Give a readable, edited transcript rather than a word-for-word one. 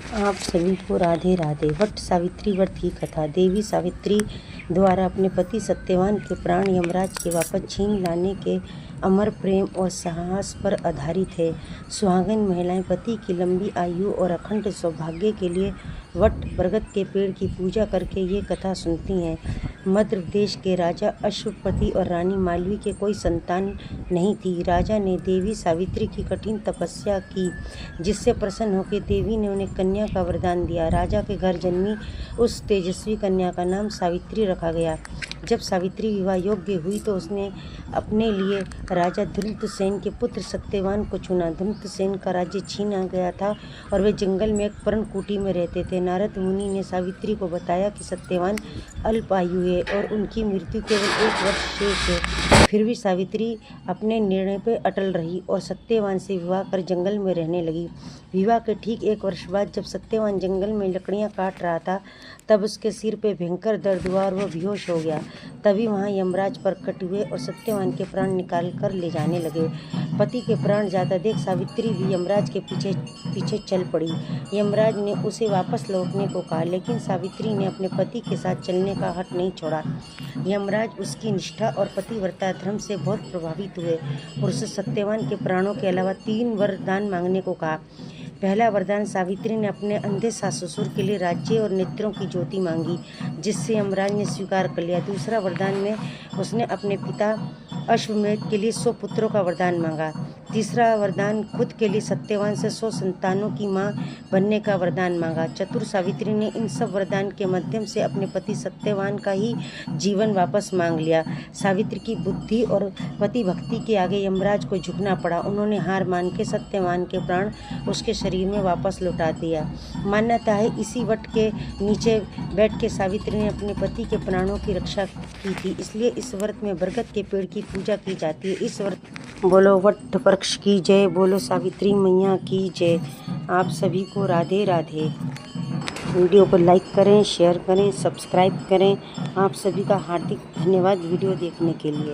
आप सभी को राधे राधे। वट सावित्री व्रत की कथा। देवी सावित्री द्वारा अपने पति सत्यवान के प्राण यमराज के वापस छीन लाने के अमर प्रेम और साहस पर आधारित है। सुहागन महिलाएं पति की लंबी आयु और अखंड सौभाग्य के लिए वट बरगद के पेड़ की पूजा करके ये कथा सुनती हैं। मध्य प्रदेश के राजा अश्वपति और रानी मालवी के कोई संतान नहीं थी। राजा ने देवी सावित्री की कठिन तपस्या की, जिससे प्रसन्न होकर देवी ने उन्हें कन्या का वरदान दिया। राजा के घर जन्मी उस तेजस्वी कन्या का नाम सावित्री रखा गया। जब सावित्री विवाह योग्य हुई तो उसने अपने लिए राजा धृतसेन के पुत्र सत्यवान को चुना। धृतसेन का राज्य छीना गया था और वे जंगल में एक पर्णकुटी में रहते थे। नारद मुनि ने सावित्री को बताया कि सत्यवान अल्पायु है और उनकी मृत्यु केवल 1 वर्ष शेष है। फिर भी सावित्री अपने निर्णय पर अटल रही और सत्यवान से विवाह कर जंगल में रहने लगी। विवाह के ठीक 1 वर्ष बाद जब सत्यवान जंगल में लकड़ियां काट रहा था, तब उसके सिर पे भयंकर दर्द हुआ और वह बेहोश हो गया। तभी वहां यमराज प्रकट हुए और सत्यवान के प्राण निकाल कर ले जाने लगे। पति के प्राण जाता देख सावित्री भी यमराज के पीछे पीछे चल पड़ी। यमराज ने उसे वापस लौटने को कहा, लेकिन सावित्री ने अपने पति के साथ चलने का हट नहीं छोड़ा। यमराज उसकी निष्ठा और पतिव्रता धर्म से बहुत प्रभावित हुए और उसे सत्यवान के प्राणों के अलावा 3 वरदान मांगने को कहा। पहला वरदान, सावित्री ने अपने अंधे सास ससुर के लिए राज्य और नेत्रों की ज्योति मांगी, जिससे यमराज ने स्वीकार कर लिया। दूसरा वरदान में उसने अपने पिता अश्वमेध के लिए 100 पुत्रों का वरदान मांगा। तीसरा वरदान, खुद के लिए सत्यवान से 100 संतानों की मां बनने का वरदान मांगा। चतुर सावित्री ने इन सब वरदान के माध्यम से अपने पति सत्यवान का ही जीवन वापस मांग लिया। सावित्री की बुद्धि और पति भक्ति के आगे यमराज को झुकना पड़ा। उन्होंने हार मान के सत्यवान के प्राण उसके शरीर में वापस लौटा दिया। मान्यता है इसी वट के नीचे बैठ के सावित्री ने अपने पति के प्राणों की रक्षा की थी, इसलिए इस व्रत में बरगद के पेड़ की पूजा की जाती है। इस व्रत बोलो वट वृक्ष की जय, बोलो सावित्री मैया की जय। आप सभी को राधे राधे। वीडियो को लाइक करें, शेयर करें, सब्सक्राइब करें। आप सभी का हार्दिक धन्यवाद वीडियो देखने के लिए।